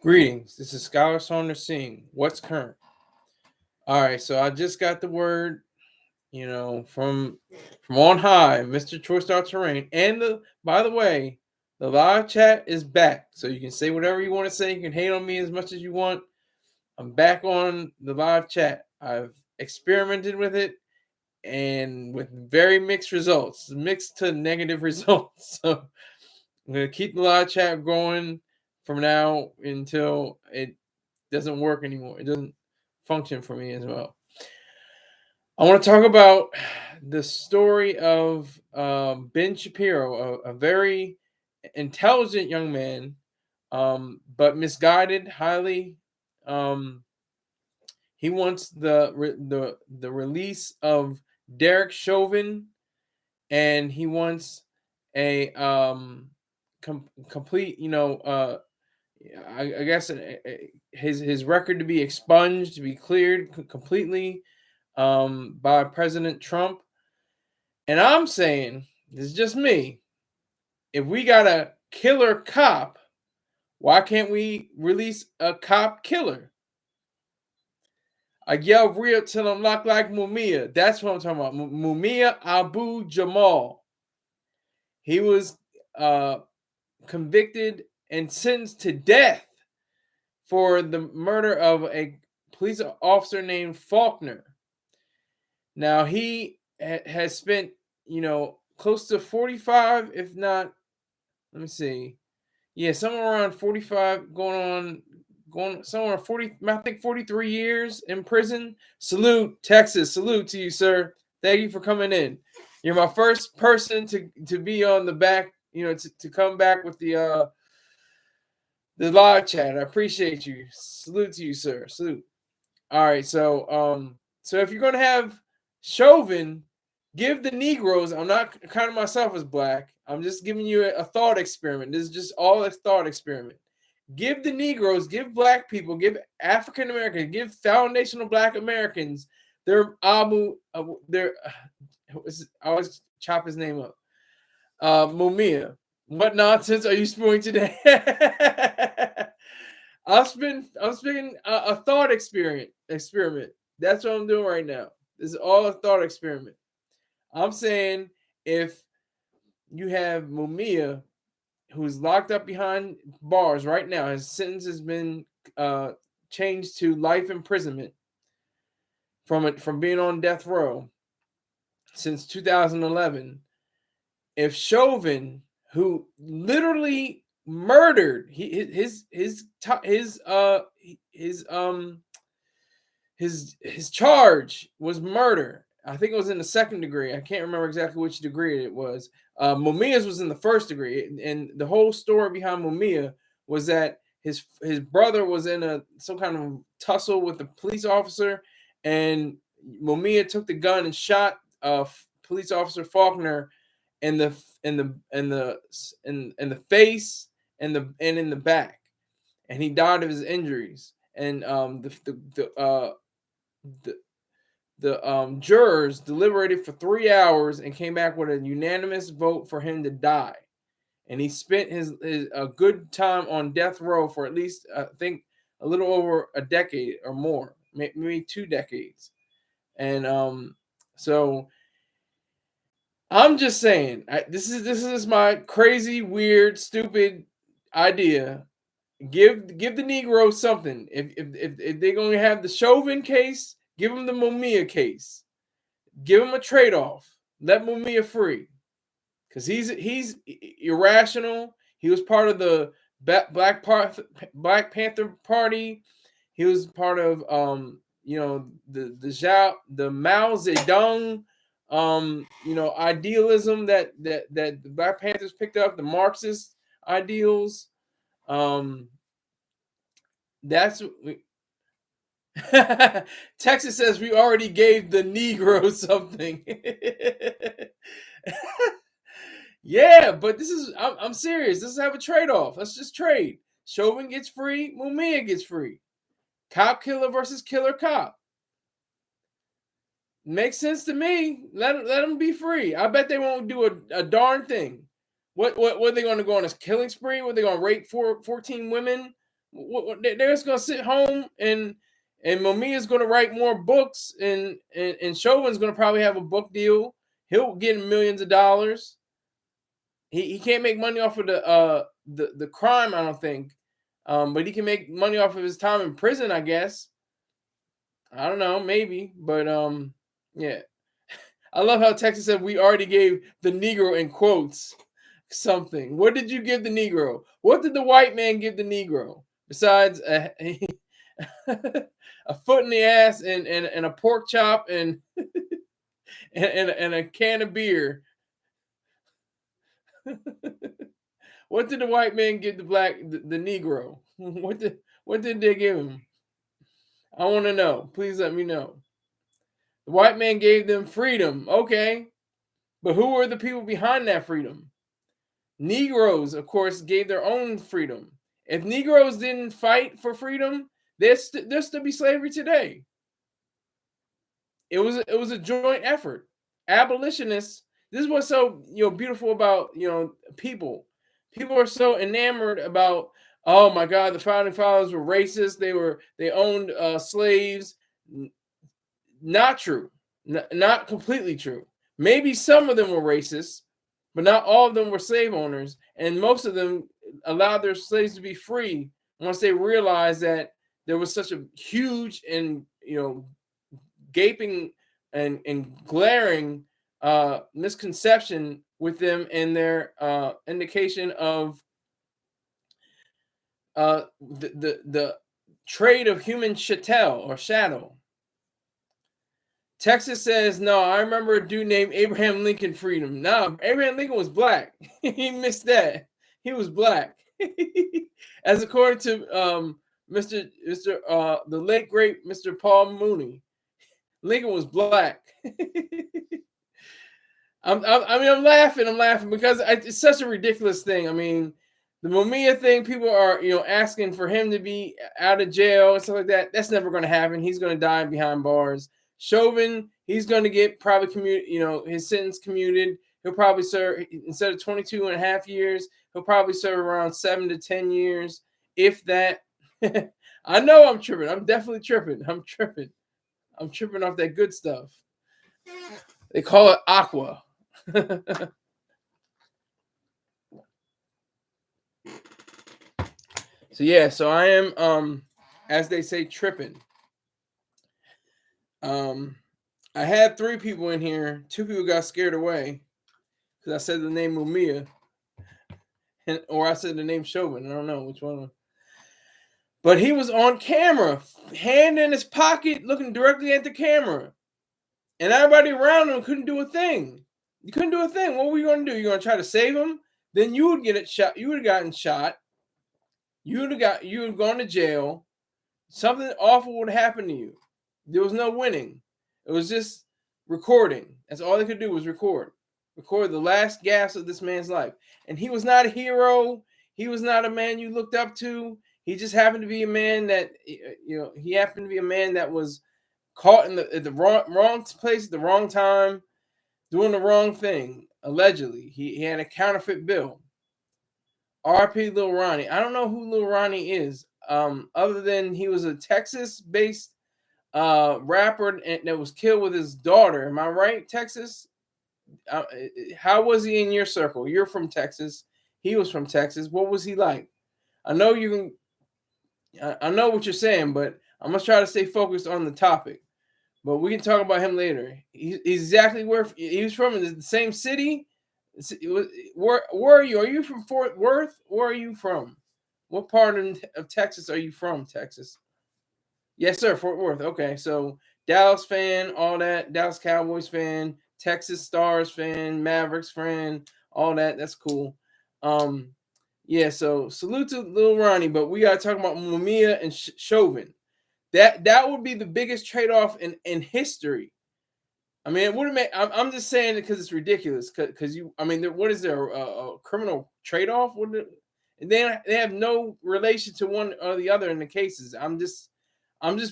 Greetings. This is Scholar Saunders Singh. What's current? All right, so I just got the word, from on high, Mr. Choice Star Terrain. And by the way, the live chat is back, so you can say whatever you want to say. You can hate on me as much as you want. I'm back on the live chat. I've experimented with it, and with very mixed results, mixed to negative results. So I'm gonna keep the live chat going from now until it doesn't work anymore. It doesn't function for me as well. I want to talk about the story of Ben Shapiro, a very intelligent young man, but misguided highly. He wants the release of Derek Chauvin, and he wants a complete, I guess his record to be expunged, to be cleared completely by President Trump. And I'm saying, this is just me, if we got a killer cop, why can't we release a cop killer? I yell real till I'm locked like Mumia. That's what I'm talking about. Mumia Abu-Jamal. He was convicted and sentenced to death for the murder of a police officer named Faulkner. Now, he has spent, close to 45, if not, let me see. Yeah, somewhere around 45, going somewhere 40, I think 43 years in prison. Salute, Texas. Salute to you, sir. Thank you for coming in. You're my first person to be on the back, to come back with the live chat. I appreciate you. Salute to you, sir. Salute. All right, so if you're gonna have Chauvin, give the Negroes. I'm not counting myself as black. I'm just giving you a thought experiment. This is just all a thought experiment. Give the Negroes, give black people, give African Americans, give foundational black Americans their I always chop his name up. Mumia. What nonsense are you spewing today? I'm spinning a thought experiment. That's what I'm doing right now. This is all a thought experiment. I'm saying if you have Mumia, who's locked up behind bars right now, his sentence has been changed to life imprisonment from being on death row since 2011. If Chauvin, who literally murdered his charge was murder. I think it was in the second degree. I can't remember exactly which degree it was. Mumia's was in the first degree, and the whole story behind Mumia was that his brother was in some kind of tussle with a police officer, and Mumia took the gun and shot police officer Faulkner in the face and in the back, and he died of his injuries. And the jurors deliberated for 3 hours and came back with a unanimous vote for him to die. And he spent his a good time on death row for at least, I think, a little over a decade or more, maybe 2 decades. And so I'm just saying, this is my crazy, weird, stupid idea. Give the Negro something. If they're going to have the Chauvin case, give them the Mumia case. Give him a trade-off. Let Mumia free, because he's irrational. He was part of the Black Panther Party. He was part of the Mao Zedong idealism that the Black Panthers picked up, the Marxist ideals. That's Texas says we already gave the Negro something. Yeah, but I'm serious. Let's have a trade-off. Let's just trade. Chauvin gets free, Mumia gets free. Cop killer versus killer cop. Makes sense to me. Let them be free. I bet they won't do a darn thing. What are they going to go on a killing spree? What are they going to rape 14 women? They're just gonna sit home and Mumia's gonna write more books and Chauvin's gonna probably have a book deal. He'll get millions of dollars. He can't make money off of the crime, I don't think. But he can make money off of his time in prison, I guess. I don't know, maybe, but yeah. I love how Texas said we already gave the Negro in quotes something. What did you give the Negro? What did the white man give the Negro besides a foot in the ass and a pork chop and and a can of beer? What did the white man give the Negro? What did they give him? I want to know. Please let me know. The white man gave them freedom. Okay. But who were the people behind that freedom? Negroes, of course, gave their own freedom. If Negroes didn't fight for freedom, there'd still be slavery today. It was a joint effort. Abolitionists. This is what's so beautiful about people. People are so enamored about, oh my God, the founding fathers were racist. They owned slaves. Not true. Not completely true. Maybe some of them were racist, but not all of them were slave owners, and most of them allowed their slaves to be free once they realized that there was such a huge and gaping and glaring misconception with them and their indication of the trade of human chattel or chattel. Texas says, no, I remember a dude named Abraham Lincoln freedom. No, Abraham Lincoln was black. He missed that. He was black. As according to the late great Mr. Paul Mooney, Lincoln was black. I'm laughing because it's such a ridiculous thing. I mean, the Mumia thing, people are asking for him to be out of jail and stuff like that. That's never going to happen. He's going to die behind bars. Chauvin, he's going to get probably his sentence commuted. He'll probably serve, instead of 22 and a half years, he'll probably serve around 7 to 10 years, if that. I know I'm tripping. I'm definitely tripping. I'm tripping off that good stuff. They call it aqua. So I am, as they say, tripping. I had 3 people in here. 2 people got scared away because I said the name Mumia, or I said the name Chauvin. I don't know which one. But he was on camera, hand in his pocket, looking directly at the camera, and everybody around him couldn't do a thing. You couldn't do a thing. What were you going to do? You're going to try to save him? Then you would get it shot. You would have gotten shot. You would have gone to jail. Something awful would happen to you. There was no winning. It was just recording. That's all they could do was record the last gasp of this man's life. And he was not a hero. He was not a man you looked up to. He just happened to be a man that he happened to be a man that was caught at the wrong place at the wrong time, doing the wrong thing. Allegedly, he had a counterfeit bill. R.P. Lil Ronnie. I don't know who Lil Ronnie is. Other than he was a Texas-based rapper that was killed with his daughter. Am I right, Texas? How was he in your circle? You're from Texas. He was from Texas. What was he like? I know I know what you're saying, but I'm gonna try to stay focused on the topic. But we can talk about him later. He's exactly where he was from. In the same city. Where are you? Are you from Fort Worth? Where are you from? What part of Texas are you from, Texas? Yes, sir, Fort Worth. Okay, so Dallas fan, all that. Dallas Cowboys fan, Texas Stars fan, Mavericks fan, all that. That's cool. So salute to Lil Ronnie, but we got to talk about Mumia and Chauvin. That would be the biggest trade-off in history. I mean, it wouldn't make. I'm just saying it because it's ridiculous. Because what is there a criminal trade-off? They have no relation to one or the other in the cases. I'm just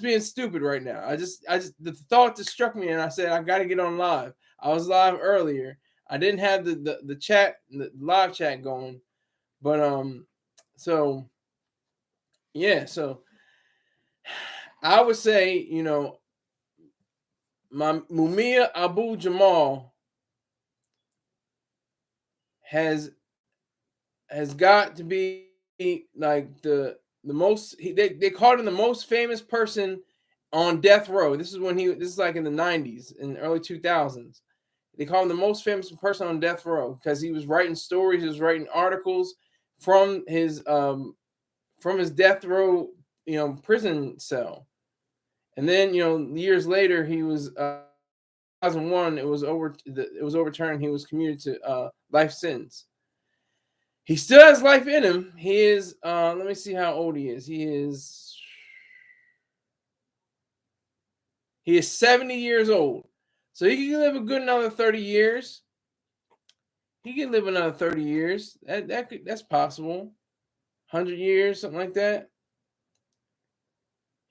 being stupid right now. I just the thought just struck me, and I said I got to get on live. I was live earlier. I didn't have the chat, the live chat going, but so Yeah, so I would say, my Mumia Abu-Jamal has got to be like the most. They called him the most famous person on death row. This is when this is like in the 90s and early 2000s. They call him the most famous person on death row because he was writing stories, he was writing articles from his death row, prison cell. And then, years later, he was 2001. It was overturned. He was commuted to life sentence. He still has life in him. He is. Let me see how old he is. He is 70 years old. So he can live a good another 30 years. He can live another 30 years. That's possible. 100 years, something like that.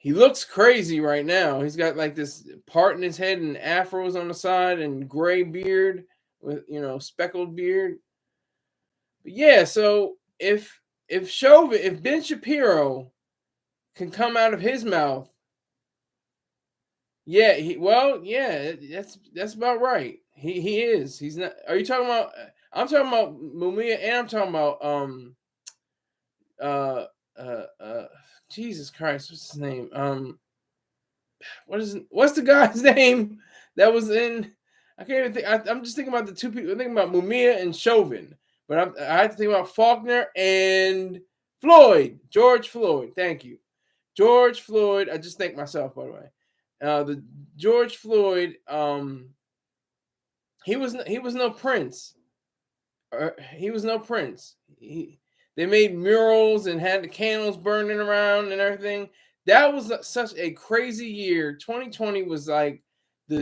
He looks crazy right now. He's got like this part in his head and afros on the side and gray beard with speckled beard. But yeah, so if Ben Shapiro can come out of his mouth, yeah, yeah, that's about right. He is. He's not. Are you talking about? I'm talking about Mumia, and I'm talking about uh uh Jesus Christ, what's his name? What's the guy's name that was in? I can't even think. I'm just thinking about the two people. I'm thinking about Mumia and Chauvin, but I have to think about Faulkner and Floyd, George Floyd. Thank you, George Floyd. I just thank myself, by the way. The George Floyd. He was no prince. He was no prince. They made murals and had the candles burning around and everything. That was such a crazy year. 2020 was like the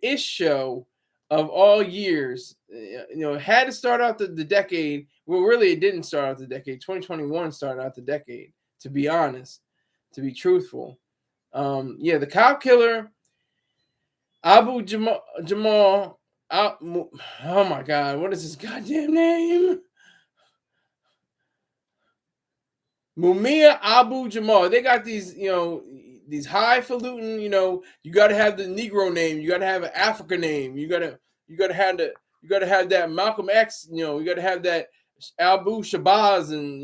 ish show of all years. It had to start out the decade. Well, really, it didn't start out the decade. 2021 started out the decade. To be honest, to be truthful, the cop killer Jamal. Oh my God, what is his goddamn name? Mumia Abu-Jamal. They got these, these highfalutin, you got to have the Negro name, you got to have an African name, you got to have that Malcolm X, you got to have that Abu Shabazz, and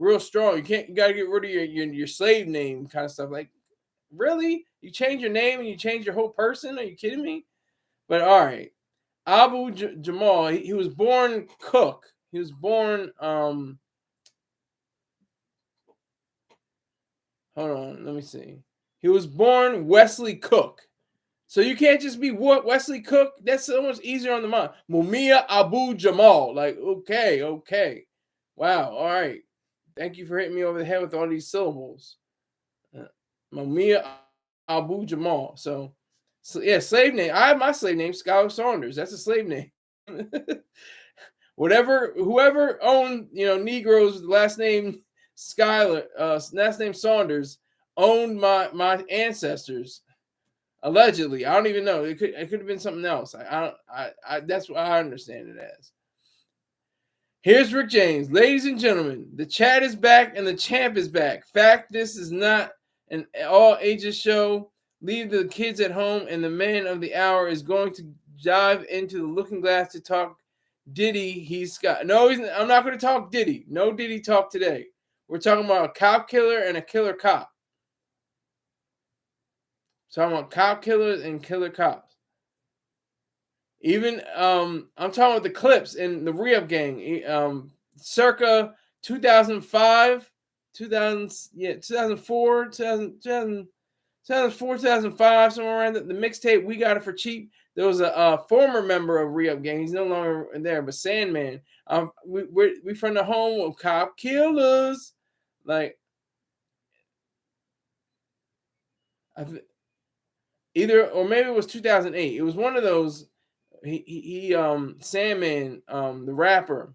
real strong. You got to get rid of your slave name kind of stuff. Like, really? You change your name and you change your whole person? Are you kidding me? But all right, Jamal. He was born Cook. He was born. Hold on, let me see. He was born Wesley Cook. So you can't just be Wesley Cook. That's so much easier on the mind. Mumia Abu-Jamal. Like, okay. Wow, all right. Thank you for hitting me over the head with all these syllables. Mumia Abu-Jamal. So yeah, slave name. I have my slave name, Skylar Saunders. That's a slave name. Whoever owned, Negroes, last name Skylar, last name Saunders, owned my ancestors. Allegedly, I don't even know. It could have been something else. I that's what I understand it as. Here's Rick James, ladies and gentlemen. The chat is back and the champ is back. Fact, this is not an all ages show. Leave the kids at home, and the man of the hour is going to dive into the looking glass to talk Diddy. I'm not going to talk Diddy. No Diddy talk today. We're talking about a cop killer and a killer cop. Talking about cop killers and killer cops. Even I'm talking about the clips in the re-up gang. Circa 2005, 2004, 2005, somewhere around the mixtape We Got It for Cheap. There was a former member of re-up gang. He's no longer there, but Sandman. We from the home of cop killers. Like, either, or maybe it was 2008. It was one of those. He Sandman, the rapper.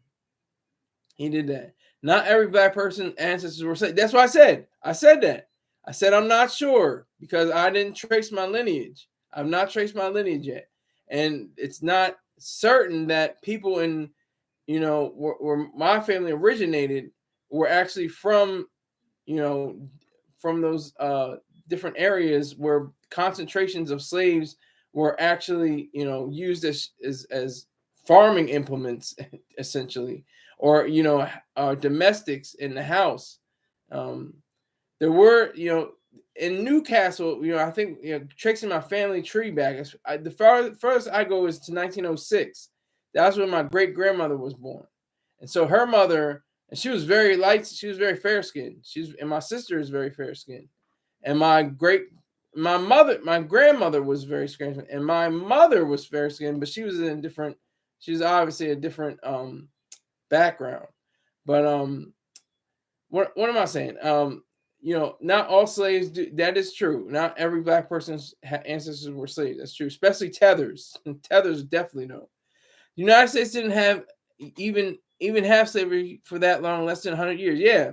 He did that. Not every black person ancestors were saved. That's what I said. I said that. I said I'm not sure because I didn't trace my lineage. I've not traced my lineage yet, and it's not certain that people in, where my family originated were actually from you know, from those different areas where concentrations of slaves were actually, you know, used as farming implements, essentially, or you know, domestics in the house. Um, there were, you know, in Newcastle, you know, I think, you know, tracing my family tree back, the furthest I go is to 1906. That's when my great grandmother was born, and so her mother, and she was very light, she was very fair skinned. And my sister is very fair skinned, and my grandmother was very fair skinned, and my mother was fair skinned, but she was in different. She was obviously a different background, but what am I saying? You know, not all slaves do. That is true. Not every black person's ancestors were slaves. That's true, especially tethers. Tethers definitely no. The United States didn't have even have slavery for that long, less than 100 years. Yeah,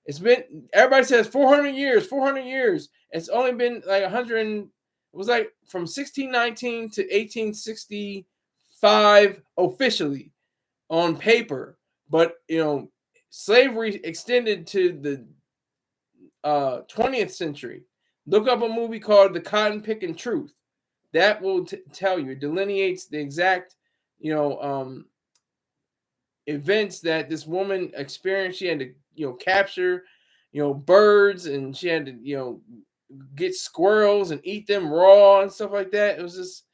it's been. Everybody says 400 years, 400 years. It's only been like 100. It was like from 1619 to 1865 officially on paper, but you know, slavery extended to the 20th century. Look up a movie called The Cotton Picking Truth. That will tell you, it delineates the exact, you know, events that this woman experienced. She had to, you know, capture, you know, birds, and she had to, you know, get squirrels and eat them raw and stuff like that. It was just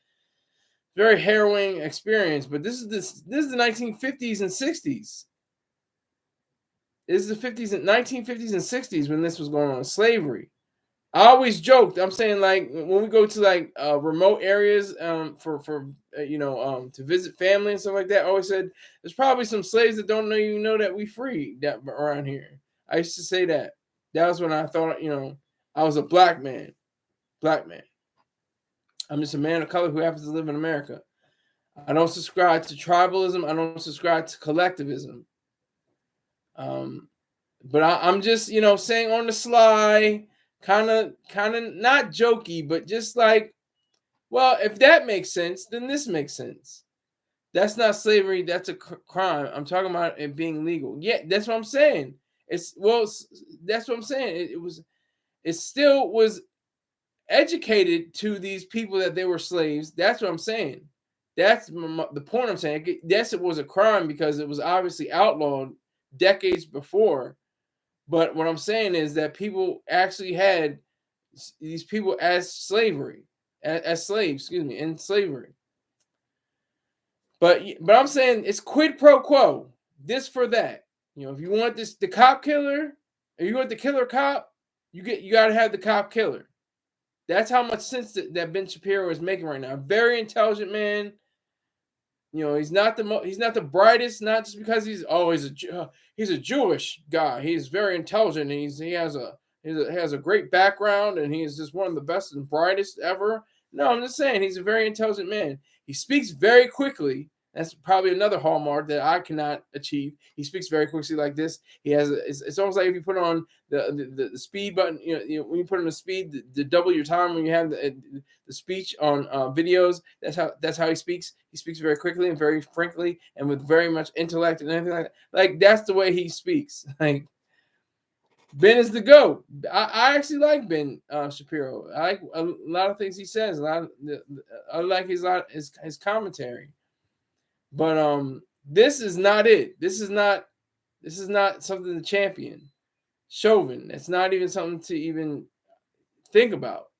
very harrowing experience. But this is the 1950s and 60s. This is the 50s and 1950s and 60s when this was going on, slavery. I always joked. I'm saying, like, when we go to like remote areas for you know, to visit family and stuff like that, I always said there's probably some slaves that don't even know that we free that around here. I used to say that. That was when I thought, you know, I was a black man. Black man. I'm just a man of color who happens to live in America. I don't subscribe to tribalism. I don't subscribe to collectivism. But I'm just, you know, saying on the sly, kind of not jokey, but just like, well, if that makes sense, then this makes sense. That's not slavery. That's a crime. I'm talking about it being legal. Yeah, that's what I'm saying. That's what I'm saying. It still was educated to these people that they were slaves. That's what I'm saying. That's the point I'm saying. Yes, it was a crime because it was obviously outlawed decades before. But what I'm saying is that people actually had these people as slaves, excuse me, in slavery. But I'm saying it's quid pro quo, this for that. You know, if you want the cop killer, or you want the killer cop, you got to have the cop killer. That's how much sense that Ben Shapiro is making right now. Very intelligent man. You know, he's not the brightest, not just because he's a Jewish guy. He's very intelligent. And he has a great background, and he's just one of the best and brightest ever. No, I'm just saying he's a very intelligent man. He speaks very quickly. That's probably another hallmark that I cannot achieve. He speaks very quickly like this. He has it's almost like if you put on the speed button. You know, when you put on the speed to double your time when you have the speech on videos. That's how he speaks. He speaks very quickly and very frankly and with very much intellect and everything like that. Like that's the way he speaks. Like Ben is the GOAT. I actually like Ben Shapiro. I like a lot of things he says. I like his commentary. But this is not it. This is not something to champion. Chauvin. It's not even something to even think about.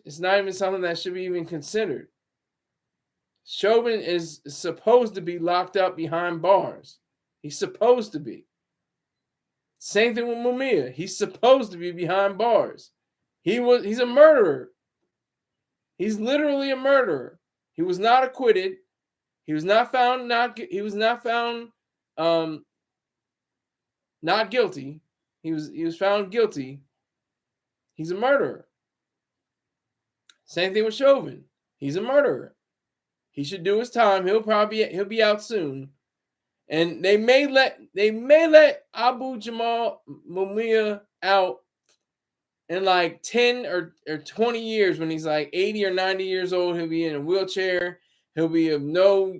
It's not even something that should be even considered. Chauvin is supposed to be locked up behind bars. He's supposed to be. Same thing with Mumia. He's supposed to be behind bars. He's a murderer. He's literally a murderer. He was not acquitted. He was not found not guilty. He was found guilty. He's a murderer. Same thing with Chauvin. He's a murderer. He should do his time. He'll be out soon. And they may let Abu-Jamal Mumia out in like 10 or 20 years when he's like 80 or 90 years old. He'll be in a wheelchair. He'll be of no,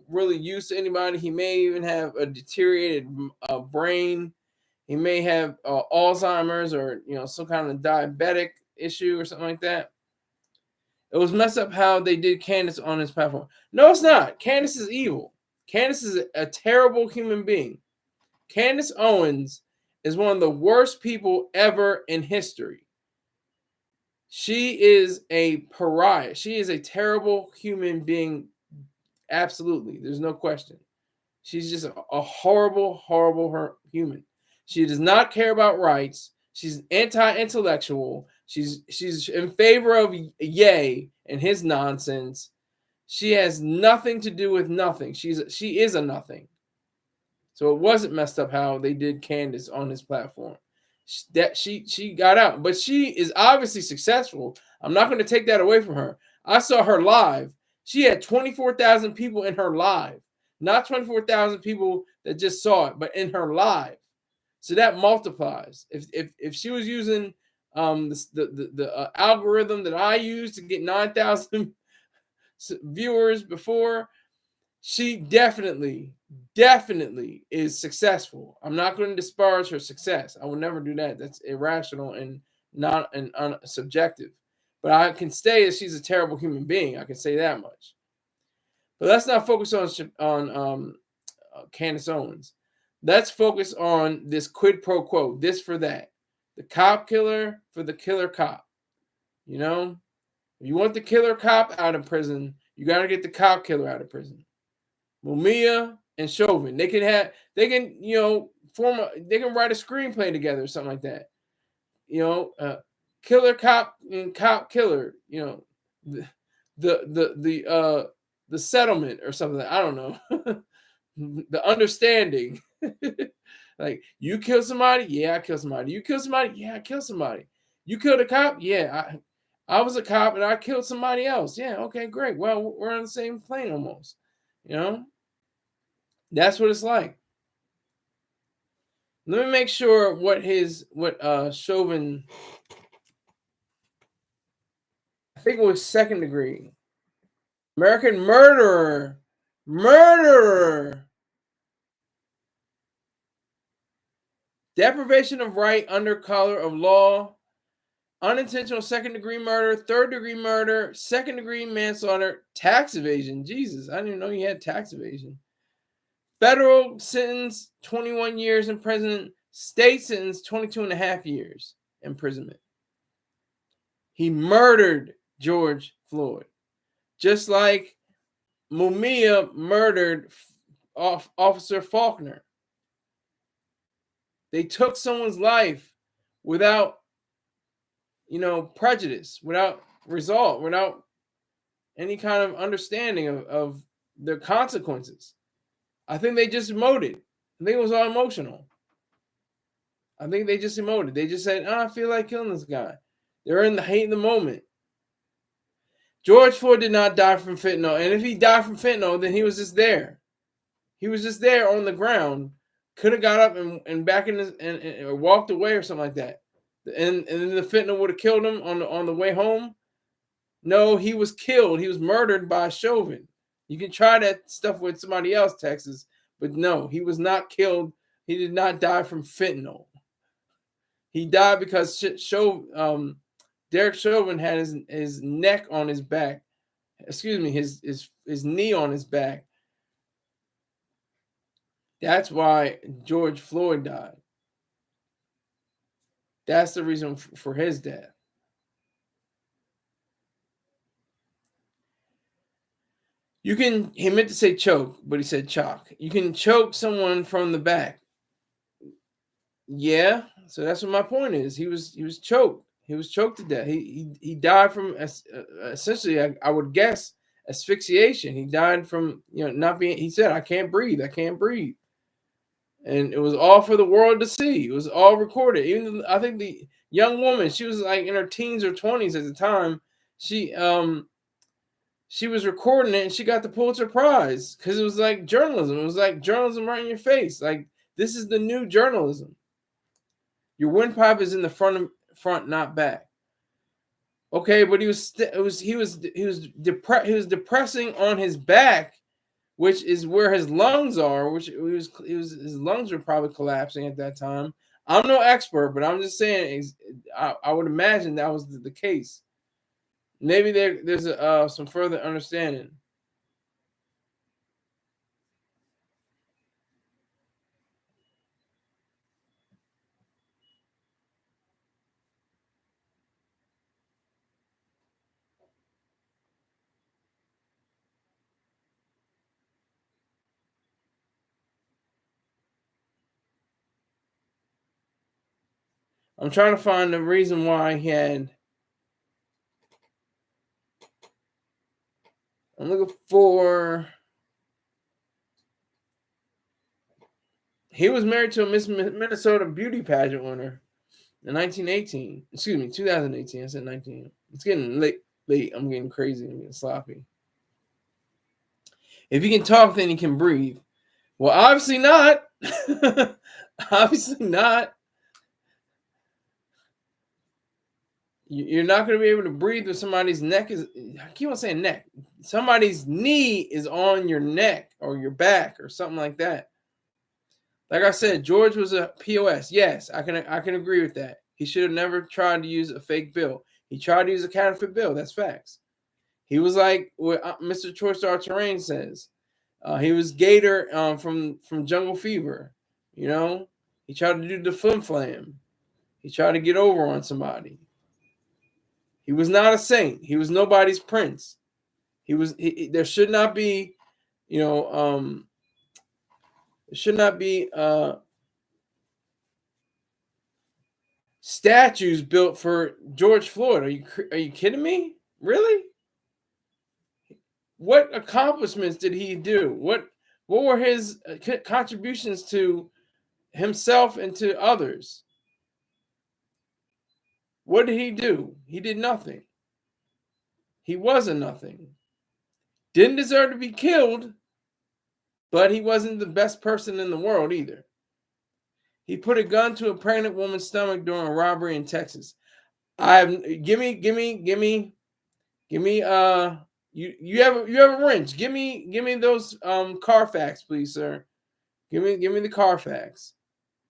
really use to anybody. He may even have a deteriorated brain. He may have Alzheimer's or some kind of diabetic issue or something like that. It was messed up how they did Candace on his platform. No, it's not. Candace is evil. Candace is a terrible human being. Candace Owens is one of the worst people ever in history. She is a pariah. She is a terrible human being. Absolutely. There's no question. She's just a horrible, horrible human. She does not care about rights. She's anti-intellectual. She's in favor of Ye and his nonsense. She has nothing to do with nothing. She is a nothing. So it wasn't messed up how they did Candace on his platform. She got out, but she is obviously successful. I'm not going to take that away from her. I saw her live. She had 24,000 people in her live, not 24,000 people that just saw it, but in her live. So that multiplies. If she was using the algorithm that I use to get 9,000 viewers before, she definitely is successful. I'm not going to disparage her success. I will never do that. That's irrational and not subjective. But I can say that she's a terrible human being. I can say that much. But let's not focus on Candace Owens. Let's focus on this quid pro quo, this for that. The cop killer for the killer cop. If you want the killer cop out of prison, you got to get the cop killer out of prison. Mumia and Chauvin, they can write a screenplay together or something like that. Killer cop and cop killer. The settlement or something. I don't know. The understanding. Like, you kill somebody, yeah, I kill somebody. You kill somebody, yeah, I kill somebody. You killed a cop, yeah, I was a cop and I killed somebody else. Yeah, okay, great. Well, we're on the same plane almost. That's what it's like. Let me make sure what Chauvin, I think it was second degree. American murderer. Deprivation of right under color of law, unintentional second-degree murder, third-degree murder, second-degree manslaughter, tax evasion. Jesus, I didn't even know you had tax evasion. Federal sentence, 21 years imprisonment. State sentence, 22 and a half years imprisonment. He murdered George Floyd. Just like Mumia murdered Officer Faulkner. They took someone's life without, prejudice, without result, without any kind of understanding of their consequences. I think they just emoted. I think it was all emotional. I think they just emoted. They just said, I feel like killing this guy. They're in the hate of the moment. George Floyd did not die from fentanyl. And if he died from fentanyl, then he was just there. He was just there on the ground. Could have got up and back in and walked away or something like that. And then the fentanyl would have killed him on the way home. No, he was killed. He was murdered by Chauvin. You can try that stuff with somebody else, Texas. But no, he was not killed. He did not die from fentanyl. He died because Derek Chauvin had his neck on his back. Excuse me, his knee on his back. That's why George Floyd died. That's the reason for his death. He meant to say choke, but he said chalk. You can choke someone from the back. Yeah, so that's what my point is. He was choked. He was choked to death. He died from essentially, I would guess, asphyxiation. He died from not being. He said, "I can't breathe. I can't breathe." And it was all for the world to see. It was all recorded. Even I think the young woman, she was like in her teens or 20s at the time. She was recording it and she got the Pulitzer Prize because it was like journalism. It was like journalism right in your face. Like, this is the new journalism. Your windpipe is in the front, not back. Okay, but he was depressing on his back, which is where his lungs are, his lungs were probably collapsing at that time. I'm no expert, but I'm just saying. I would imagine that was the case. Maybe there's some further understanding. I'm trying to find the reason why he had. I'm looking for. He was married to a Miss Minnesota beauty pageant winner in 1918. Excuse me, 2018. I said 19. It's getting late. I'm getting crazy. I'm getting sloppy. If you can talk, then you can breathe. Well, obviously not. Obviously not. You're not going to be able to breathe if somebody's neck is. I keep on saying neck. Somebody's knee is on your neck or your back or something like that. Like I said, George was a POS. Yes, I can agree with that. He should have never tried to use a fake bill. He tried to use a counterfeit bill. That's facts. He was like what Mr. Choice Star Terrain says. He was Gator from Jungle Fever. You know, he tried to do the flim flam. He tried to get over on somebody. He was not a saint. He was nobody's prince. There should not be, there should not be statues built for George Floyd. Are you kidding me? Really? What accomplishments did he do? What were his contributions to himself and to others? What did he do? He did nothing. He was a nothing. Didn't deserve to be killed, but he wasn't the best person in the world either. He put a gun to a pregnant woman's stomach during a robbery in Texas. Give me you have a wrench. Give me those Carfax, please, sir. Give me the Carfax.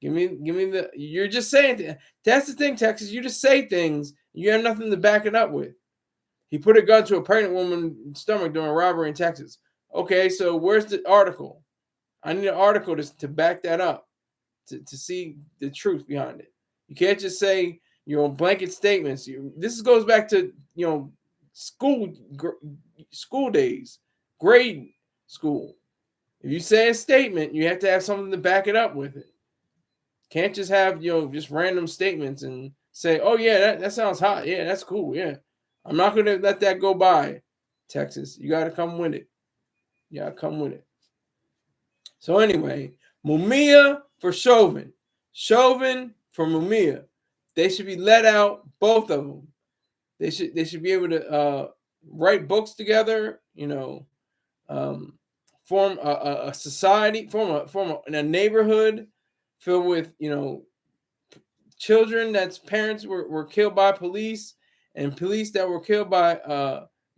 Give me the. You're just saying that's the thing, Texas. You just say things. You have nothing to back it up with. He put a gun to a pregnant woman's stomach during a robbery in Texas. Okay, so where's the article? I need an article to back that up, to see the truth behind it. You can't just say blanket statements. This goes back to school days, grade school. If you say a statement, you have to have something to back it up with it. Can't just have just random statements and say, "Oh yeah, that sounds hot. Yeah, that's cool. Yeah, I'm not going to let that go by." Texas, you got to come with it. You got to come with it. So anyway, Mumia for Chauvin, Chauvin for Mumia. They should be let out, both of them. They should be able to write books together. Form a society, form a neighborhood filled with children that's parents were killed by police, and police that were killed by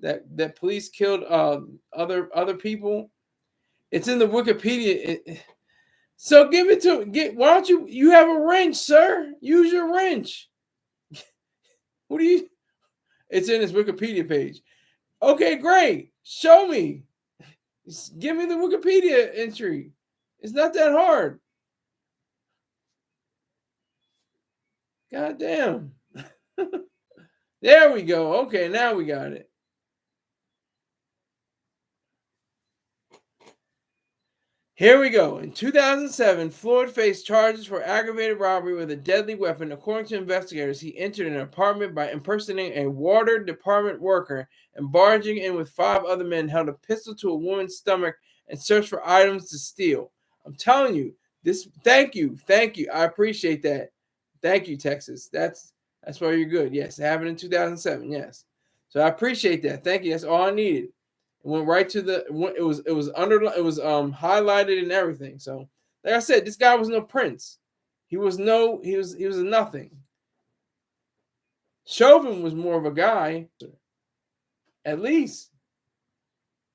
that police killed other people. It's in the Wikipedia. So give it to why don't you have a wrench, sir? Use your wrench. What do you? It's in his Wikipedia page. Okay, great. Show me. Give me the Wikipedia entry. It's not that hard. God damn. There we go. Okay, now we got it. Here we go. In 2007, Floyd faced charges for aggravated robbery with a deadly weapon. According to investigators, he entered an apartment by impersonating a water department worker and barging in with 5 other men, held a pistol to a woman's stomach, and searched for items to steal. I'm telling you, this. Thank you. I appreciate that. Thank you, Texas. That's why you're good. Yes, it happened in 2007. Yes, so I appreciate that. Thank you. That's all I needed. It went right to it was highlighted and everything. So, like I said, this guy was no prince. He was a nothing. Chauvin was more of a guy. At least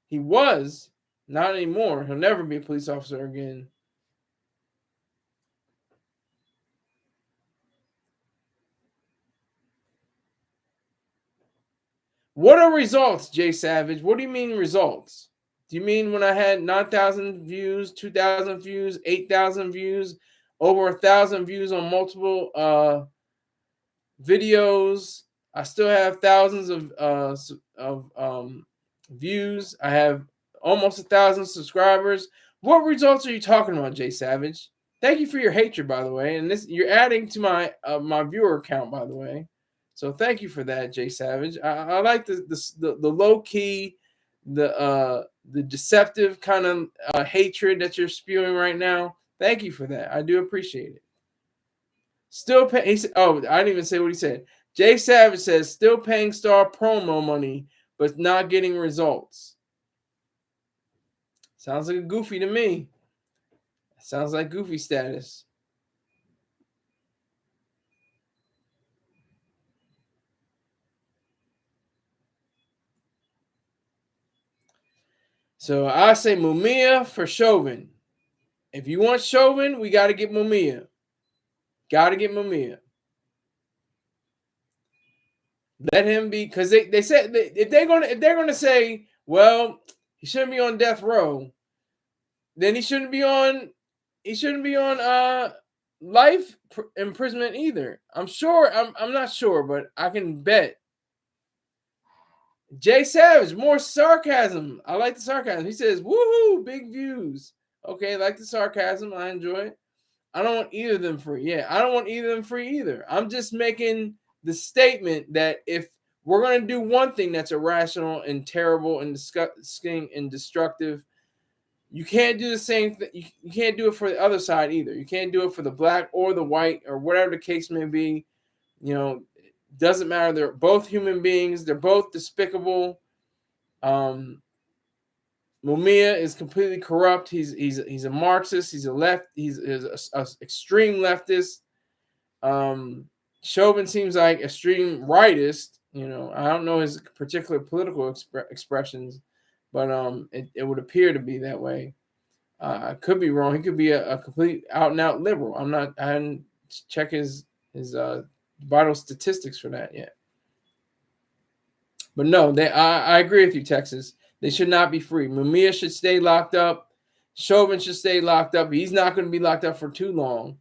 he was. Not anymore. He'll never be a police officer again. What are results, Jay Savage? What do you mean results? Do you mean when I had 9,000 views, 2,000 views, 8,000 views, over 1,000 views on multiple videos? I still have thousands of views. I have almost 1,000 subscribers. What results are you talking about, Jay Savage? Thank you for your hatred, by the way. And this, you're adding to my my viewer count, by the way. So thank you for that, Jay Savage. I like the low key, the deceptive kind of hatred that you're spewing right now. Thank you for that. I do appreciate it. Still pay. He said, "Oh, I didn't even say what he said." Jay Savage says, "Still paying star promo money, but not getting results." Sounds like a goofy to me. Sounds like goofy status. So I say Mumia for Chauvin. If you want Chauvin, we got to get Mumia. Got to get Mumia. Let him be, because they said if they're gonna say, well, he shouldn't be on death row, then he shouldn't be on life imprisonment either. I'm not sure, but I can bet. Jay Savage, more sarcasm. I like the sarcasm. He says, woohoo, big views. Okay, like the sarcasm. I enjoy it. I don't want either of them free. Yeah, I don't want either of them free either. I'm just making the statement that if we're going to do one thing that's irrational and terrible and disgusting and destructive, you can't do the same thing. You can't do it for the other side either. You can't do it for the black or the white or whatever the case may be. You know, doesn't matter. They're both human beings. They're both despicable. Mumia is completely corrupt. He's a Marxist. He's a extreme leftist. Chauvin seems like extreme rightist. You know, I don't know his particular political expressions, but it would appear to be that way. I could be wrong. He could be a complete out and out liberal. I hadn't checked his vital statistics for that yet. But no, I agree with you, Texas. They should not be free. Mumia should stay locked up. Chauvin should stay locked up. He's not going to be locked up for too long.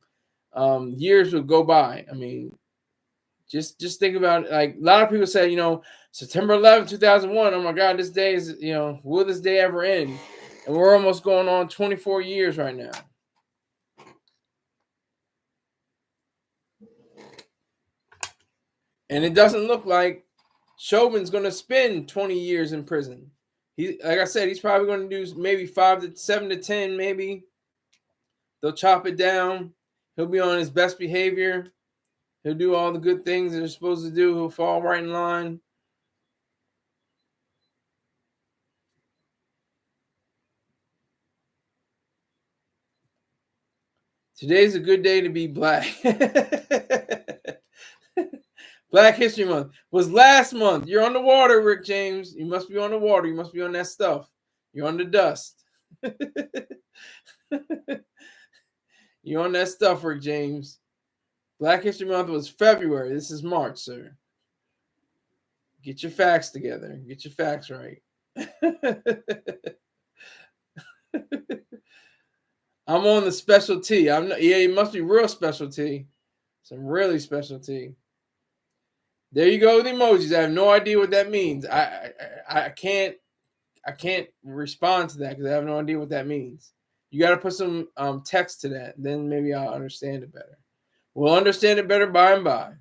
Years will go by. I mean, just think about it. Like a lot of people say, you know, September 11th, 2001. Oh my God, this day is, you know, will this day ever end? And we're almost going on 24 years right now. And it doesn't look like Chauvin's going to spend 20 years in prison. He, like I said, he's probably going to do maybe 5 to 7 to 10, maybe. They'll chop it down. He'll be on his best behavior. He'll do all the good things that they're supposed to do. He'll fall right in line. Today's a good day to be black. Black History Month was last month. You're on the water, Rick James. You must be on the water. You must be on that stuff. You're on the dust. You're on that stuff, Rick James. Black History Month was February. This is March, sir. Get your facts together. Get your facts right. I'm on the specialty. Yeah, it must be real specialty. Some really specialty. There you go with emojis. I have no idea what that means. I can't respond to that because I have no idea what that means. You got to put some text to that. Then maybe I'll understand it better. We'll understand it better by and by.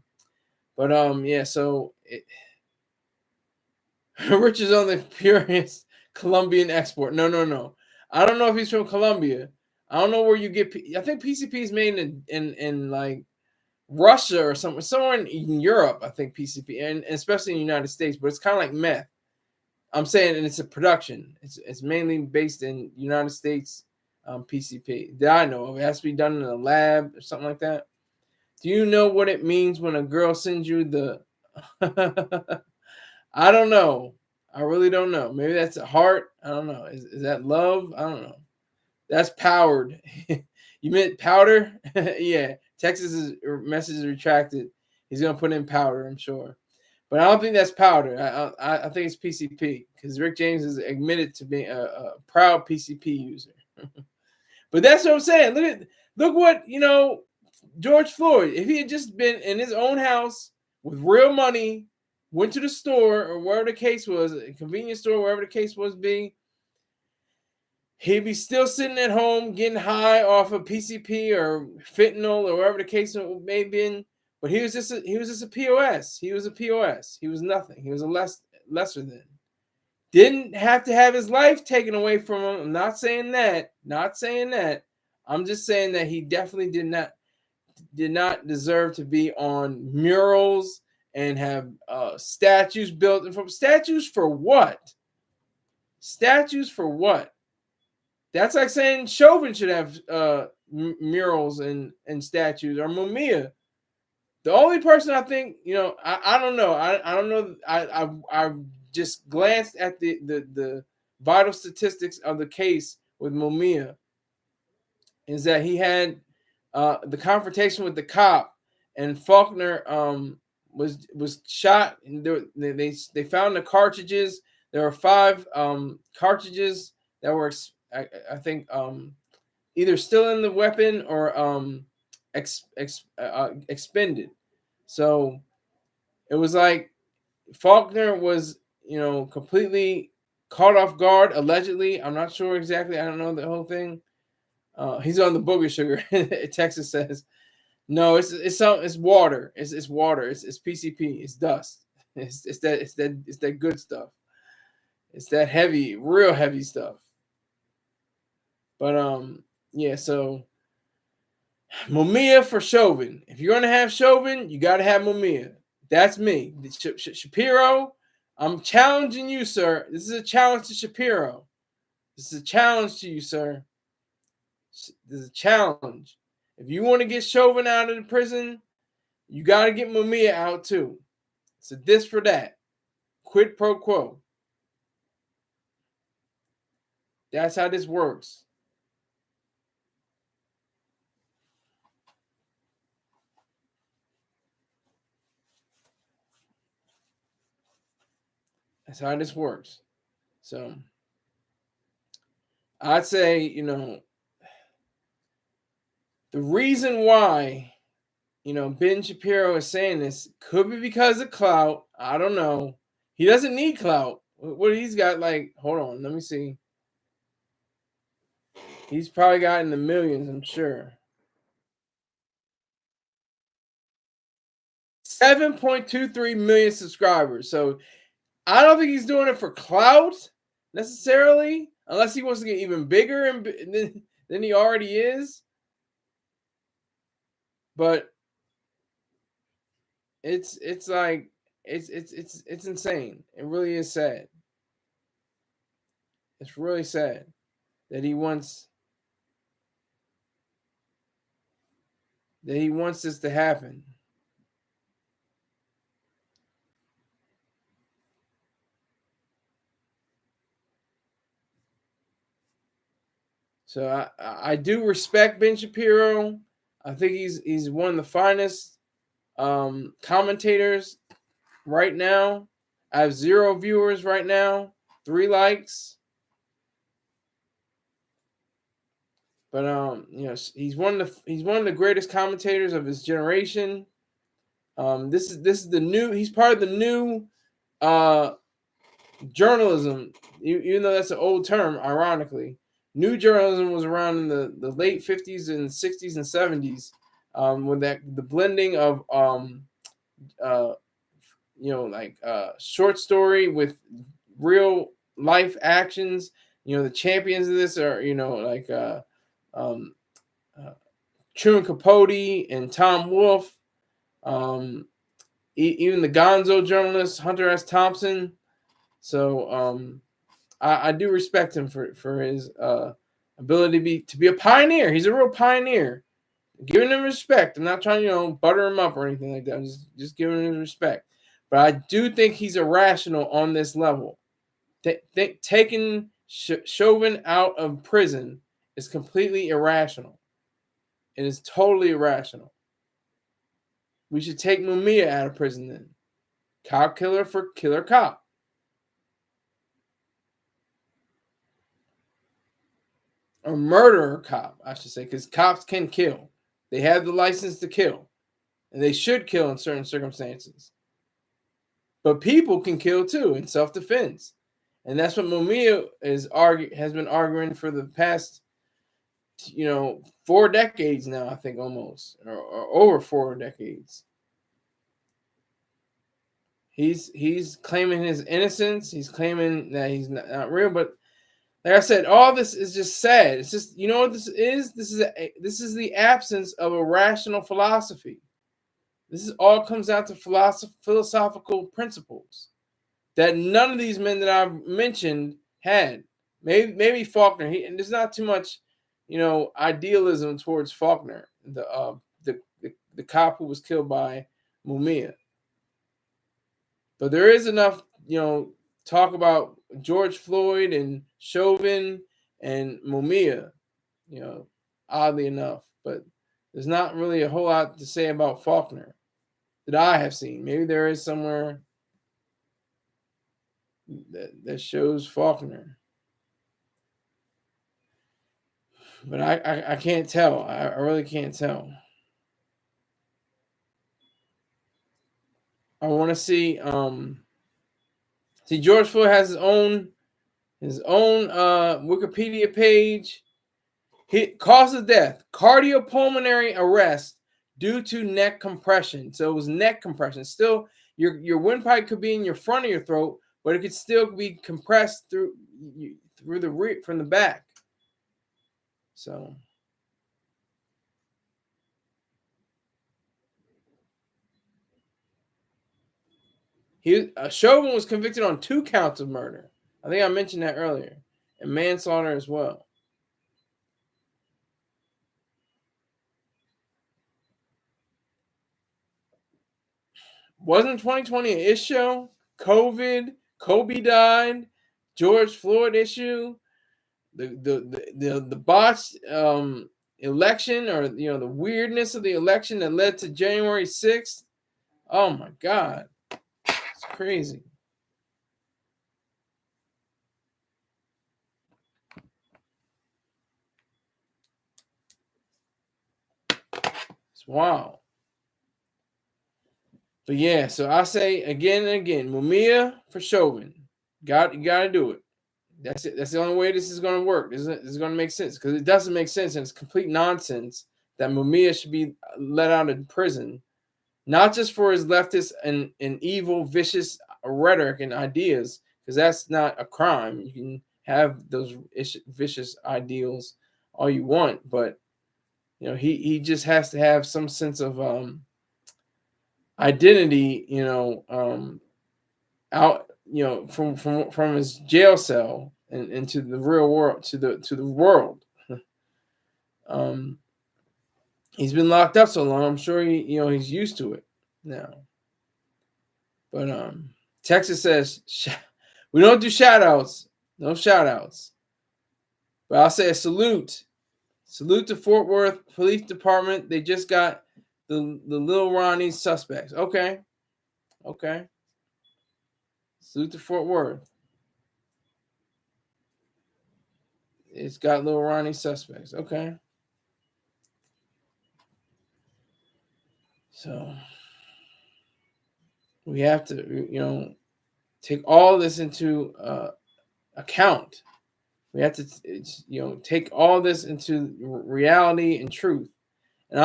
But yeah. So Rich is on the purest Colombian export. No. I don't know if he's from Colombia. I don't know where you get. I think PCP is made in like Russia or somewhere in Europe. I think PCP, and especially in the United States. But it's kind of like meth. I'm saying, and it's a production. It's mainly based in United States. PCP that I know of. It has to be done in a lab or something like that. Do you know what it means when a girl sends you the? I don't know. I really don't know. Maybe that's a heart. I don't know. Is that love? I don't know. That's powered. You meant powder? Yeah. Texas's message is retracted. He's gonna put in powder, I'm sure. But I don't think that's powder. I think it's PCP because Rick James is admitted to being a proud PCP user. But that's what I'm saying. Look what George Floyd. If he had just been in his own house with real money, went to the store or wherever the case was, a convenience store, wherever the case was being, he'd be still sitting at home getting high off of PCP or fentanyl or wherever the case may have been. But he was just a POS. He was a POS. He was nothing. He was a lesser than. Didn't have to have his life taken away from him. I'm not saying that. Not saying that. I'm just saying that he definitely did not deserve to be on murals and have statues built. And from statues for what? Statues for what? That's like saying Chauvin should have murals and statues, or Mumia. The only person I think, I don't know. I don't know. I just glanced at the vital statistics of the case with Mumia. Is that he had the confrontation with the cop, and Faulkner was shot. And they found the cartridges. There were 5 cartridges that were, I think, either still in the weapon or expended. So it was like Faulkner was, completely caught off guard, allegedly. I'm not sure exactly. I don't know the whole thing. He's on the booger sugar. Texas says, no, it's water. It's water. It's PCP. It's dust. It's that good stuff. It's that heavy, real heavy stuff. But yeah. So Mumia for Chauvin. If you're gonna have Chauvin, you got to have Mumia. That's me. Shapiro, I'm challenging you, sir. This is a challenge to Shapiro. This is a challenge to you, sir. This is a challenge. If you want to get Chauvin out of the prison, you got to get Mumia out too. So this for that. Quid pro quo. That's how this works. That's how this works. So I'd say, the reason why, Ben Shapiro is saying this could be because of clout. I don't know. He doesn't need clout. What he's got, hold on, let me see. He's probably got in the millions, I'm sure. 7.23 million subscribers. So I don't think he's doing it for clout necessarily, unless he wants to get even bigger than he already is. But it's like it's insane. It really is sad. It's really sad that he wants this to happen. So I do respect Ben Shapiro. I think he's one of the finest commentators right now. I have 0 viewers right now, 3 likes. But he's one of the greatest commentators of his generation. This is the new. He's part of the new journalism, even though that's an old term. Ironically, new journalism was around in the late 50s and 60s and 70s, when the blending of short story with real life actions. The champions of this are Truman Capote and Tom Wolfe, even the Gonzo journalist Hunter S. Thompson. So I do respect him for his ability to be a pioneer. He's a real pioneer. Giving him respect. I'm not trying to butter him up or anything like that. I'm just giving him respect. But I do think he's irrational on this level. Taking Chauvin out of prison is completely irrational. It is totally irrational. We should take Mumia out of prison then. Cop killer for killer cop. Or murderer cop, I should say, because cops can kill. They have the license to kill. And they should kill in certain circumstances. But people can kill too in self-defense. And that's what Mumia has been arguing for the past 4 decades now, I think, almost, or over 4 decades. He's claiming his innocence. He's claiming that he's not real. But like I said, all this is just sad. It's just, you know what this is? This is the absence of a rational philosophy. This all comes down to philosophical principles that none of these men that I've mentioned had. Maybe Faulkner. And there's not too much, idealism towards Faulkner, the cop who was killed by Mumia. But there is enough, talk about George Floyd and Chauvin and Mumia, oddly enough. But there's not really a whole lot to say about Faulkner that I have seen. Maybe there is somewhere that shows Faulkner. But I can't tell. I really can't tell. I want to see George Floyd has his own Wikipedia page. Cause of death: cardiopulmonary arrest due to neck compression. So it was neck compression. Still, your windpipe could be in your front of your throat, but it could still be compressed through from the back. So Chauvin was convicted on 2 counts of murder. I think I mentioned that earlier, and manslaughter as well. Wasn't 2020 an issue? COVID, Kobe died, George Floyd issue, the botched election, or the weirdness of the election that led to January 6th. Oh my God, it's crazy. It's wild. But yeah, so I say again and again, Mumia for Chauvin. You got to do it. That's it. That's the only way this is going to work. This is going to make sense, because it doesn't make sense, and it's complete nonsense that Mumia should be let out of prison, not just for his leftist and evil, vicious rhetoric and ideas, because that's not a crime. You can have those vicious ideals all you want, but he just has to have some sense of identity, out, from his jail cell and into the real world, to the world. He's been locked up so long. I'm sure he's used to it now. But Texas says we don't do shout outs. No shout outs. But I'll say a salute to Fort Worth Police Department. They just got the Little Ronnie suspects. Okay. Salute to Fort Worth. It's got Little Ronnie suspects. Okay. So we have to, take all this into account. We have to, take all this into reality and truth. And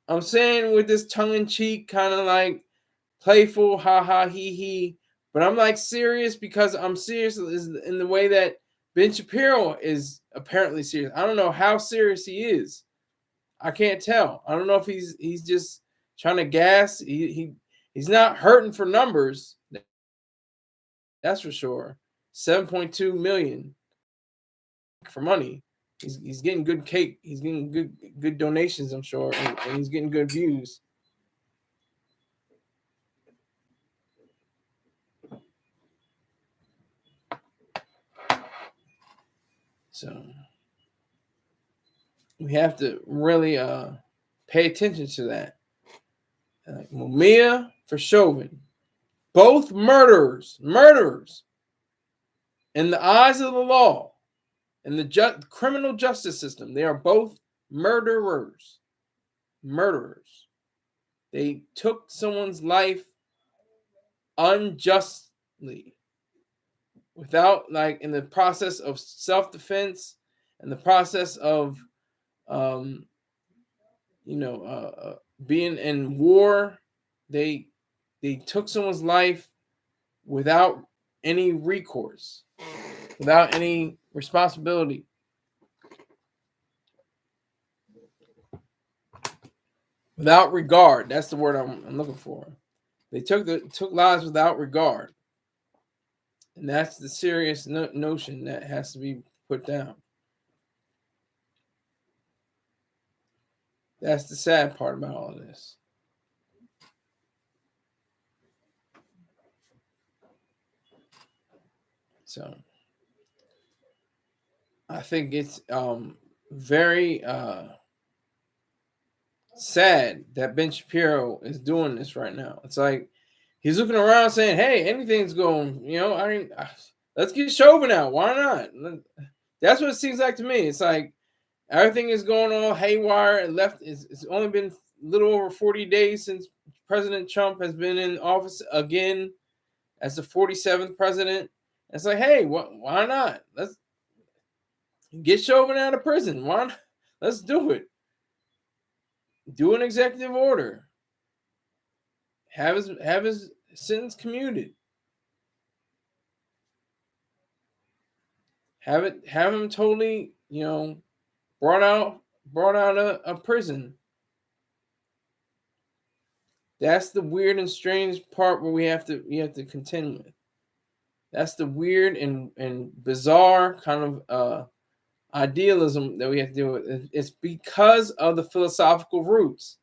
I'm saying with this tongue-in-cheek, kind of like playful, ha ha, he, but I'm like serious, because I'm serious in the way that Ben Shapiro is apparently serious. I don't know how serious he is. I can't tell. I don't know if he's just trying to gas. He's not hurting for numbers. That's for sure. 7.2 million for money. He's getting good cake. He's getting good donations, I'm sure, and he's getting good views. So we have to really pay attention to that. Mumia for Chauvin. both murderers, in the eyes of the law, in the criminal justice system. They are both murderers. They took someone's life unjustly, without, like, in the process of self-defense and the process of being in war. They took someone's life without any recourse, without any responsibility, without regard. That's the word I'm looking for. They took lives without regard, and that's the serious notion that has to be put down. That's the sad part about all this. So I think it's very sad that Ben Shapiro is doing this right now. It's like he's looking around saying, "Hey, anything's going. Let's get Chauvin out. Why not?" That's what it seems like to me. It's like everything is going all haywire and left. It's only been a little over 40 days since President Trump has been in office again as the 47th president. It's like, hey, why not? Let's get Chauvin out of prison. Why not? Let's do it. Do an executive order. Have his sentence commuted. Have him totally, brought out of prison. That's the weird and strange part where we have to contend with. That's the weird and bizarre kind of idealism that we have to deal with. It's because of the philosophical roots.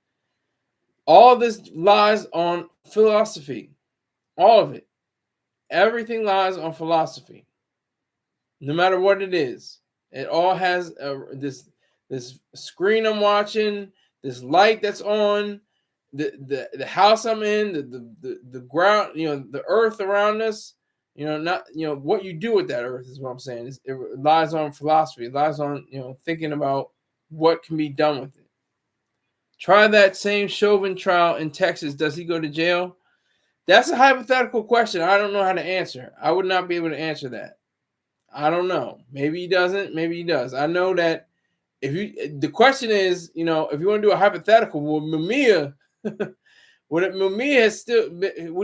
All of this lies on philosophy. All of it. Everything lies on philosophy. No matter what it is. It all has this screen I'm watching, this light that's on, the house I'm in, the ground, the earth around us. What you do with that earth is what I'm saying. It lies on philosophy. It lies on, thinking about what can be done with it. Try that same Chauvin trial in Texas. Does he go to jail? That's a hypothetical question. I don't know how to answer. I would not be able to answer that. I don't know. Maybe he doesn't. Maybe he does. I know that the question is, if you want to do a hypothetical, well, Mumia, would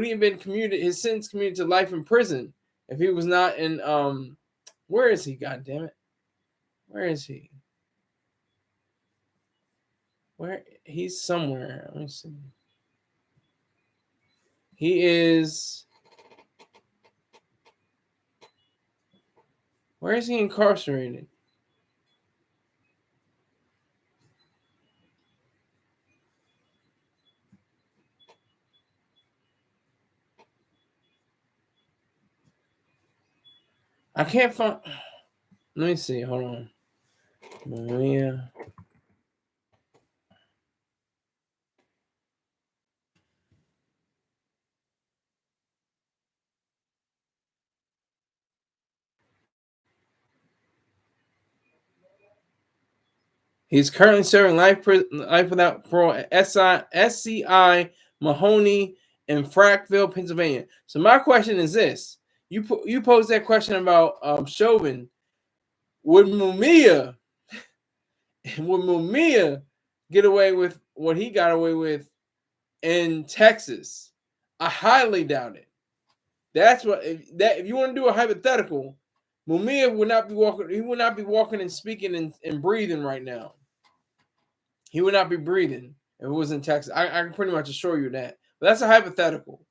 he have been commuted, his sentence commuted to life in prison if he was not in, where is he? God damn it. Where is he? He's somewhere. Let me see. He is, where is he incarcerated? I can't find. Let me see. Hold on. Mumia. He's currently serving life without parole at SCI Mahoney in Frackville, Pennsylvania. So my question is this: you posed that question about Chauvin. Would Mumia get away with what he got away with in Texas? I highly doubt it. That's what if you want to do a hypothetical, Mumia would not be walking. He would not be walking and speaking and breathing right now. He would not be breathing if it was in Texas. I can pretty much assure you that. But that's a hypothetical.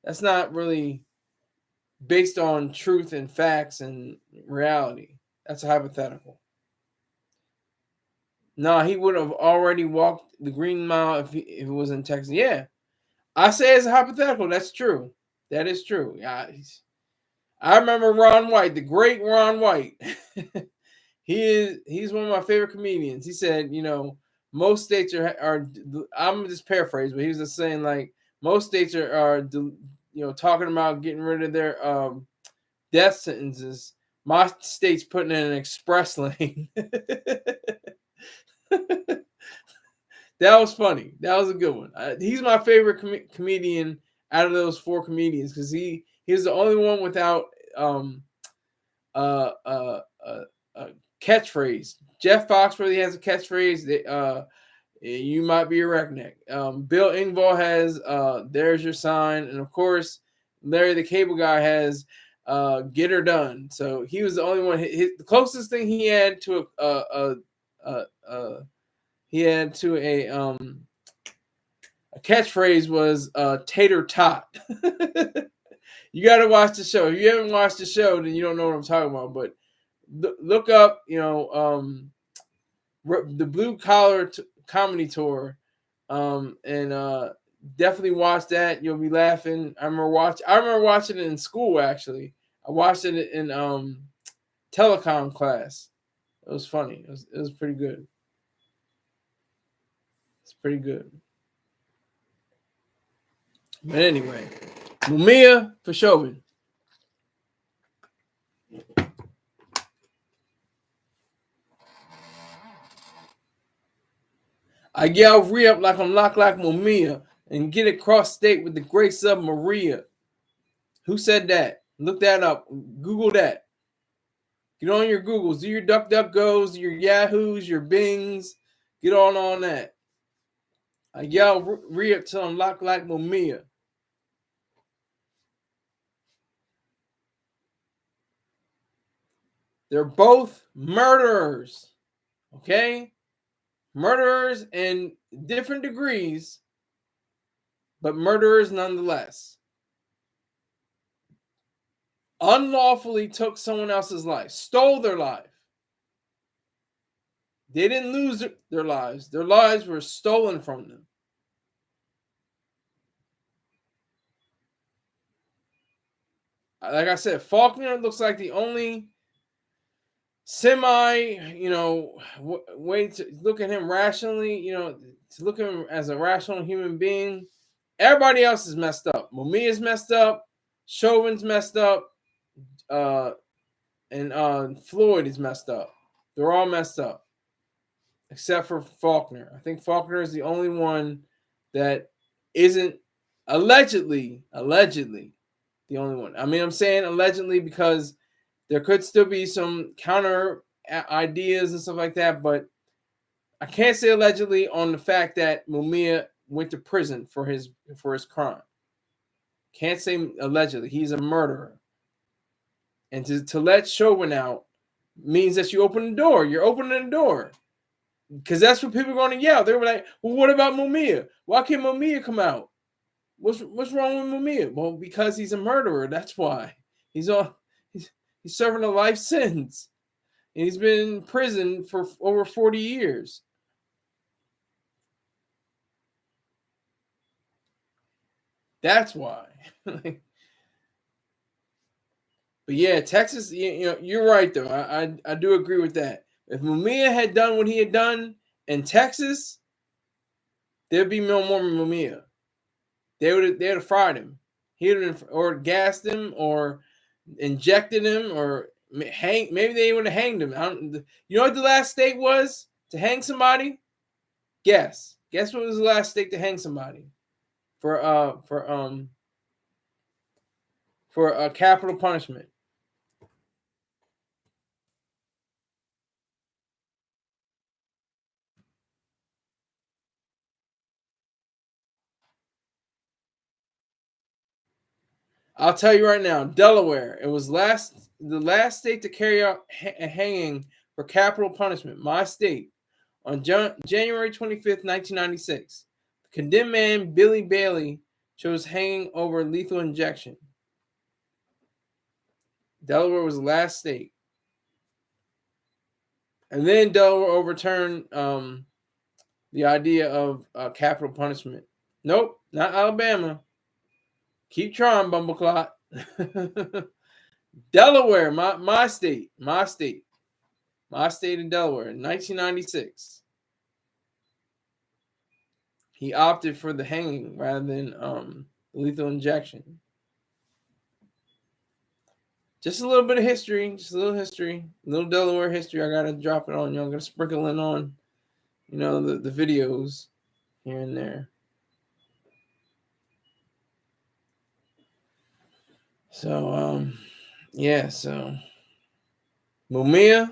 That's not really based on truth and facts and reality. That's a hypothetical. No, he would have already walked the Green Mile if it was in Texas. Yeah, I say it's a hypothetical. That's true. That is true. Yeah, I remember Ron White, the great Ron White. He's one of my favorite comedians. He said, most states are I'm just paraphrasing, but he was just saying, like, most states are talking about getting rid of their death sentences, my state's putting in an express lane. That was funny. That was a good one. He's my favorite comedian out of those 4 comedians because he was the only one without a catchphrase. Jeff Foxworthy has a catchphrase. You might be a redneck. Bill Engvall has "There's Your Sign," and of course, Larry the Cable Guy has "Get Her Done." So he was the only one. The closest thing he had to a catchphrase was "Tater Tot." You got to watch the show. If you haven't watched the show, then you don't know what I'm talking about. But look up, the Blue Collar Comedy Tour, and definitely watch that. You'll be laughing. I remember watching it in school. Actually, I watched it in telecom class. It was funny. It was pretty good. It's pretty good. But anyway, Mumia for Chauvin. I yell re-up like I'm locked like Mumia and get across state with the grace of Maria. Who said that? Look that up. Google that. Get on your Googles. Do your DuckDuckGos, your Yahoos, your Bings. Get on that. I yell re-up till I'm locked like Mumia. They're both murderers. Okay? Murderers in different degrees, but murderers nonetheless. Unlawfully took someone else's life, stole their life. They didn't lose their lives. Their lives were stolen from them. Like I said, Faulkner looks like the only way to look at him rationally, to look at him as a rational human being. Everybody else is messed up. Mumia's messed up. Chauvin's messed up. And Floyd is messed up. They're all messed up. Except for Faulkner. I think Faulkner is the only one that isn't allegedly the only one. I mean, I'm saying allegedly because there could still be some counter ideas and stuff like that, but I can't say allegedly on the fact that Mumia went to prison for his crime. Can't say allegedly. He's a murderer. And to let Chauvin out means that you open the door. You're opening the door. Because that's what people are going to yell. They're like, well, what about Mumia? Why can't Mumia come out? What's wrong with Mumia? Well, because he's a murderer. That's why. He's serving a life sentence. And he's been in prison for over 40 years. That's why. But yeah, Texas, you're right, though. I do agree with that. If Mumia had done what he had done in Texas, there'd be no more Mumia. They would have fried him. He would have or gassed him or injected him or maybe they would have hanged him. You know what the last state was to hang somebody? Guess what was the last state to hang somebody for a capital punishment? I'll tell you right now, Delaware. It was the last state to carry out a hanging for capital punishment. My state, on January 25th, 1996, the condemned man Billy Bailey chose hanging over lethal injection. Delaware was the last state, and then Delaware overturned the idea of capital punishment. Nope, not Alabama. Keep trying, Bumbleclot. Delaware, my state in Delaware in 1996. He opted for the hanging rather than lethal injection. Just a little bit of history, just a little Delaware history. I gotta drop it on you. I'm gonna sprinkle in on, the videos here and there. So yeah, so Mumia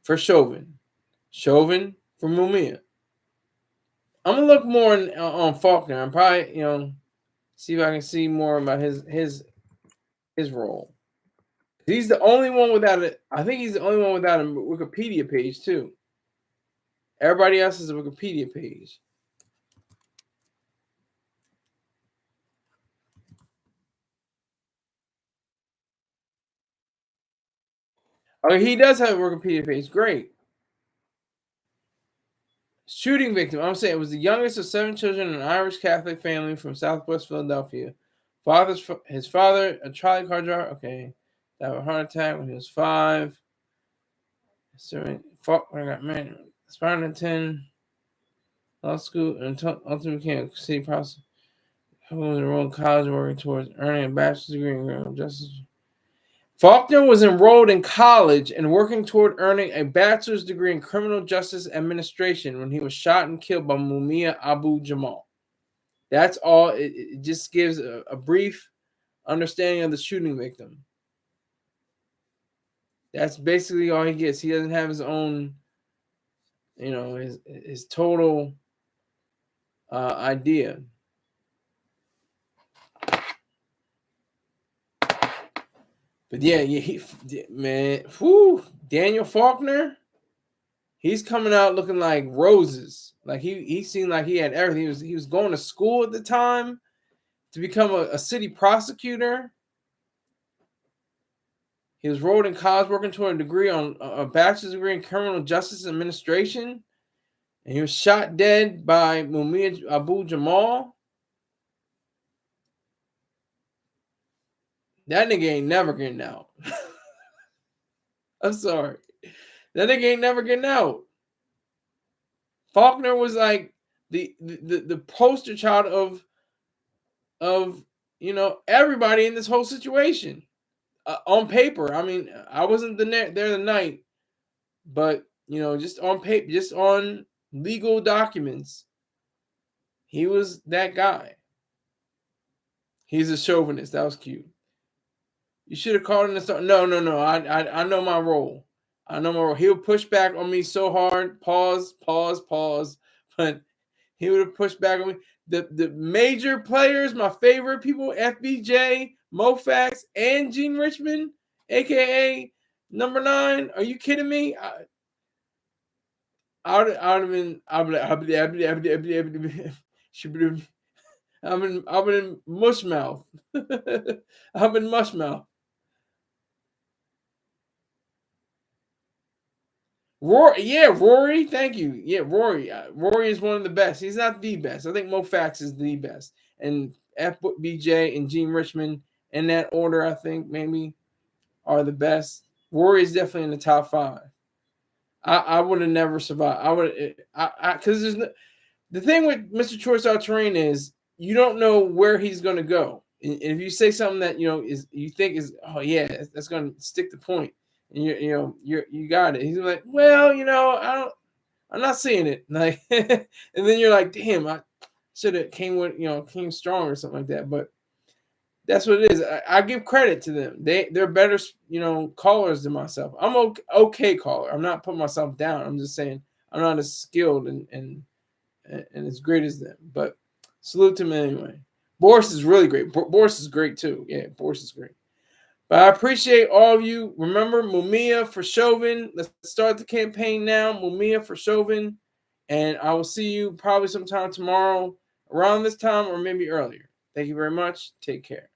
for Chauvin. Chauvin for Mumia. I'm gonna look more on Faulkner. I'm probably, see if I can see more about his role. He's the only one without it. I think he's the only one without a Wikipedia page too. Everybody else is a Wikipedia page. Oh, he does have a Wikipedia page. Great. Shooting victim. I'm saying it was the youngest of 7 children in an Irish Catholic family from Southwest Philadelphia. His father, a trolley car driver. Okay, died of a heart attack when he was 5. So Faulkner got married. Aspired to attend law school and ultimately became a city prosecutor. He was enrolled in college working towards earning a bachelor's degree in criminal justice. Faulkner was enrolled in college and working toward earning a bachelor's degree in criminal justice administration when he was shot and killed by Mumia Abu-Jamal. That's all. It just gives a brief understanding of the shooting victim. That's basically all he gets. He doesn't have his own, his total idea. But yeah, Daniel Faulkner, he's coming out looking like roses. Like he seemed like he had everything. He was going to school at the time to become a city prosecutor. He was enrolled in college working toward a bachelor's degree in criminal justice administration. And he was shot dead by Mumia Abu-Jamal. That nigga ain't never getting out. I'm sorry. That nigga ain't never getting out. Faulkner was like the poster child of everybody in this whole situation. On paper, I mean, I wasn't there the night, but just on paper, just on legal documents, he was that guy. He's a chauvinist. That was cute. You should have called in the start. No. I know my role. I know my role. He'll push back on me so hard. Pause. But he would have pushed back on me. The major players, my favorite people, FBJ, Mofax, and Gene Richmond, aka number 9. Are you kidding me? I would have been. I've been mush mouth. I've been mush mouth. Rory, thank you. Yeah, Rory. Rory is one of the best. He's not the best. I think Mofax is the best. And FBJ and Gene Richmond, in that order, I think maybe are the best. Rory is definitely in the top 5. I would have never survived. Because the thing with Mr. Choice All Terrain is you don't know where he's going to go. And if you say something that you think is that's going to stick the point, and you got it. He's like, well, I'm not seeing it. Like, and then you're like, damn, I should have came strong or something like that. But that's what it is. I give credit to them. They're better, callers than myself. I'm okay caller. I'm not putting myself down. I'm just saying I'm not as skilled and as great as them. But salute to them anyway. Boris is really great. Boris is great too. Yeah, Boris is great. But I appreciate all of you. Remember, Mumia for Chauvin. Let's start the campaign now. Mumia for Chauvin. And I will see you probably sometime tomorrow around this time or maybe earlier. Thank you very much. Take care.